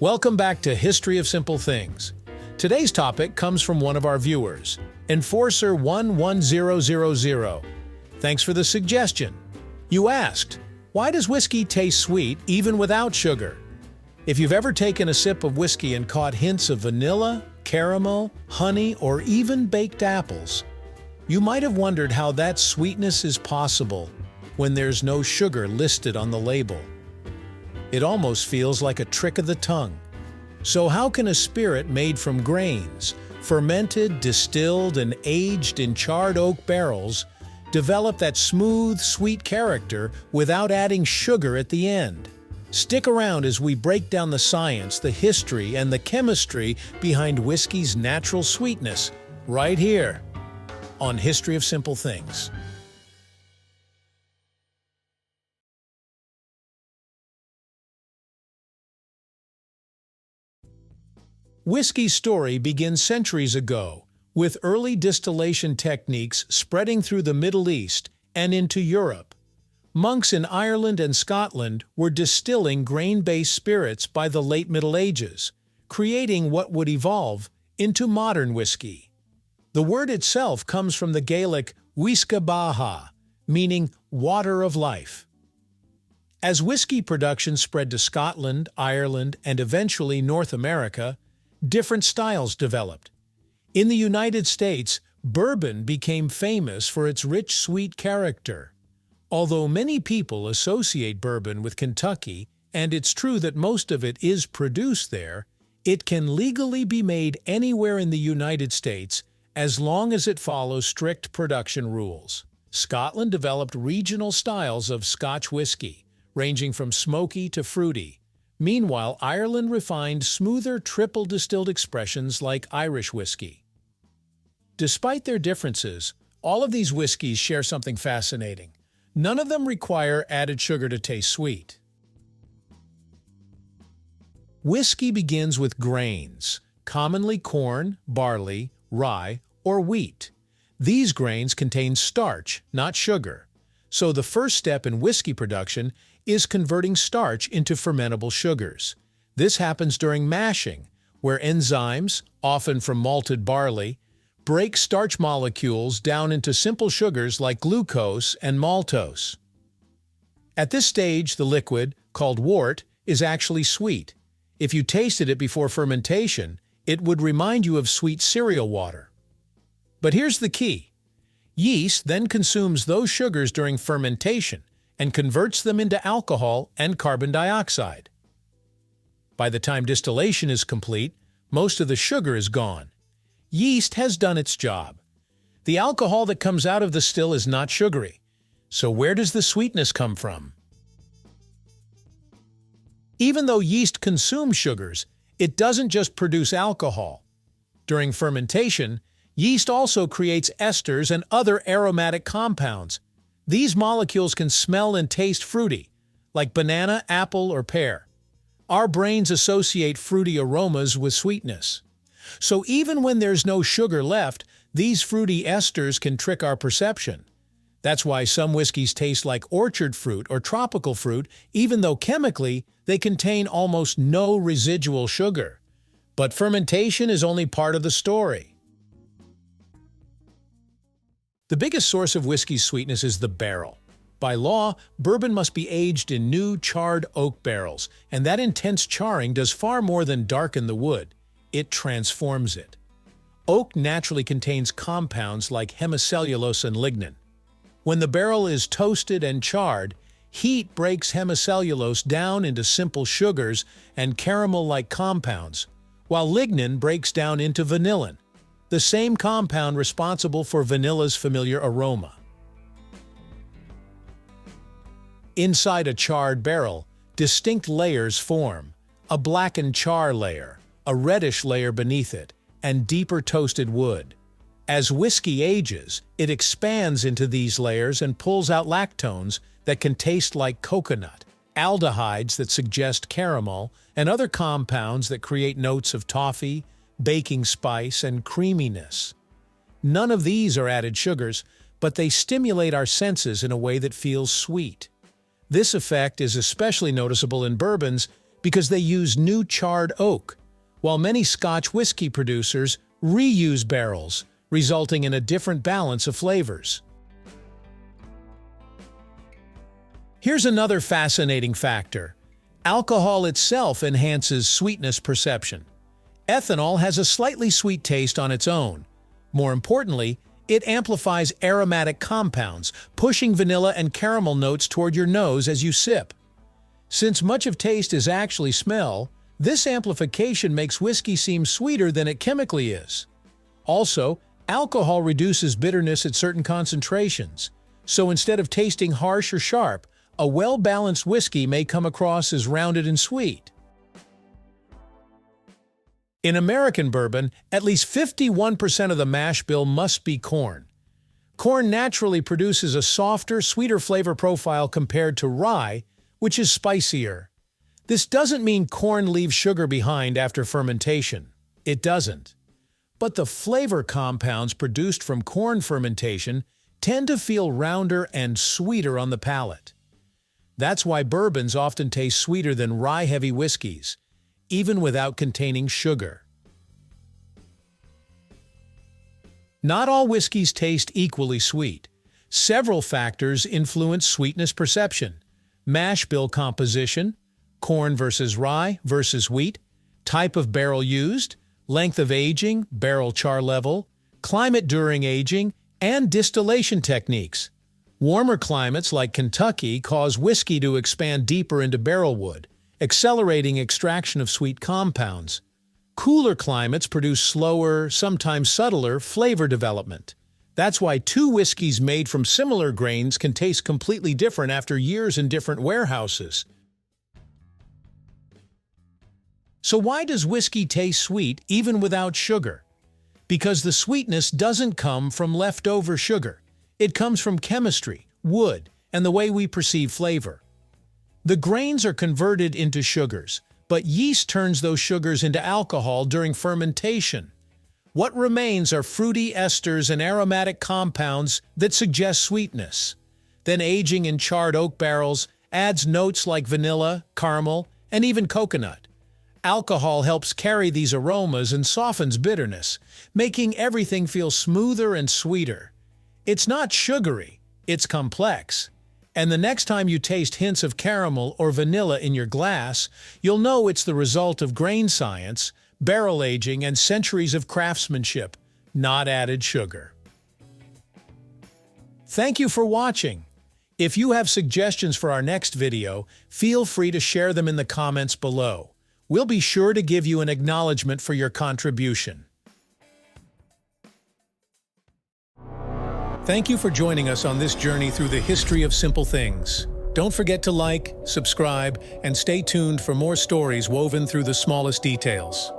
Welcome back to History of Simple Things. Today's topic comes from one of our viewers, Enforcer11000. Thanks for the suggestion. You asked, why does whiskey taste sweet even without sugar? If you've ever taken a sip of whiskey and caught hints of vanilla, caramel, honey, or even baked apples, you might have wondered how that sweetness is possible when there's no sugar listed on the label. It almost feels like a trick of the tongue. So how can a spirit made from grains, fermented, distilled, and aged in charred oak barrels, develop that smooth, sweet character without adding sugar at the end? Stick around as we break down the science, the history, and the chemistry behind whiskey's natural sweetness, right here on History of Simple Things. Whiskey's story begins centuries ago, with early distillation techniques spreading through the Middle East and into Europe. Monks in Ireland and Scotland were distilling grain-based spirits by the late Middle Ages, creating what would evolve into modern whiskey. The word itself comes from the Gaelic Uisce Baha, meaning water of life. As whiskey production spread to Scotland, Ireland, and eventually North America, different styles developed. In the United States, bourbon became famous for its rich, sweet character. Although many people associate bourbon with Kentucky, and it's true that most of it is produced there, it can legally be made anywhere in the United States as long as it follows strict production rules. Scotland developed regional styles of Scotch whiskey, ranging from smoky to fruity. Meanwhile, Ireland refined smoother triple-distilled expressions like Irish whiskey. Despite their differences, all of these whiskeys share something fascinating. None of them require added sugar to taste sweet. Whiskey begins with grains, commonly corn, barley, rye, or wheat. These grains contain starch, not sugar. So the first step in whiskey production is converting starch into fermentable sugars. This happens during mashing, where enzymes, often from malted barley, break starch molecules down into simple sugars like glucose and maltose. At this stage, the liquid, called wort, is actually sweet. If you tasted it before fermentation, it would remind you of sweet cereal water. But here's the key. Yeast then consumes those sugars during fermentation and converts them into alcohol and carbon dioxide. By the time distillation is complete, most of the sugar is gone. Yeast has done its job. The alcohol that comes out of the still is not sugary. So where does the sweetness come from? Even though yeast consumes sugars, it doesn't just produce alcohol. During fermentation, yeast also creates esters and other aromatic compounds. These molecules can smell and taste fruity, like banana, apple, or pear. Our brains associate fruity aromas with sweetness. So even when there's no sugar left, these fruity esters can trick our perception. That's why some whiskeys taste like orchard fruit or tropical fruit, even though chemically they contain almost no residual sugar. But fermentation is only part of the story. The biggest source of whiskey's sweetness is the barrel. By law, bourbon must be aged in new, charred oak barrels, and that intense charring does far more than darken the wood. It transforms it. Oak naturally contains compounds like hemicellulose and lignin. When the barrel is toasted and charred, heat breaks hemicellulose down into simple sugars and caramel-like compounds, while lignin breaks down into vanillin, the same compound responsible for vanilla's familiar aroma. Inside a charred barrel, distinct layers form: a blackened char layer, a reddish layer beneath it, and deeper toasted wood. As whiskey ages, it expands into these layers and pulls out lactones that can taste like coconut, aldehydes that suggest caramel, and other compounds that create notes of toffee, baking spice, and creaminess. None of these are added sugars, but they stimulate our senses in a way that feels sweet. This effect is especially noticeable in bourbons because they use new charred oak, while many Scotch whiskey producers reuse barrels, resulting in a different balance of flavors. Here's another fascinating factor. Alcohol itself enhances sweetness perception. Ethanol has a slightly sweet taste on its own. More importantly, it amplifies aromatic compounds, pushing vanilla and caramel notes toward your nose as you sip. Since much of taste is actually smell, this amplification makes whiskey seem sweeter than it chemically is. Also, alcohol reduces bitterness at certain concentrations, so instead of tasting harsh or sharp, a well-balanced whiskey may come across as rounded and sweet. In American bourbon, at least 51% of the mash bill must be corn. Corn naturally produces a softer, sweeter flavor profile compared to rye, which is spicier. This doesn't mean corn leaves sugar behind after fermentation. It doesn't. But the flavor compounds produced from corn fermentation tend to feel rounder and sweeter on the palate. That's why bourbons often taste sweeter than rye-heavy whiskeys, even without containing sugar. Not all whiskeys taste equally sweet. Several factors influence sweetness perception: mash bill composition, corn versus rye versus wheat, type of barrel used, length of aging, barrel char level, climate during aging, and distillation techniques. Warmer climates like Kentucky cause whiskey to expand deeper into barrel wood, accelerating extraction of sweet compounds. Cooler climates produce slower, sometimes subtler, flavor development. That's why two whiskeys made from similar grains can taste completely different after years in different warehouses. So why does whiskey taste sweet even without sugar? Because the sweetness doesn't come from leftover sugar. It comes from chemistry, wood, and the way we perceive flavor. The grains are converted into sugars, but yeast turns those sugars into alcohol during fermentation. What remains are fruity esters and aromatic compounds that suggest sweetness. Then aging in charred oak barrels adds notes like vanilla, caramel, and even coconut. Alcohol helps carry these aromas and softens bitterness, making everything feel smoother and sweeter. It's not sugary, it's complex. And the next time you taste hints of caramel or vanilla in your glass, you'll know it's the result of grain science, barrel aging, and centuries of craftsmanship, not added sugar. Thank you for watching. If you have suggestions for our next video, feel free to share them in the comments below. We'll be sure to give you an acknowledgement for your contribution. Thank you for joining us on this journey through the history of simple things. Don't forget to like, subscribe, and stay tuned for more stories woven through the smallest details.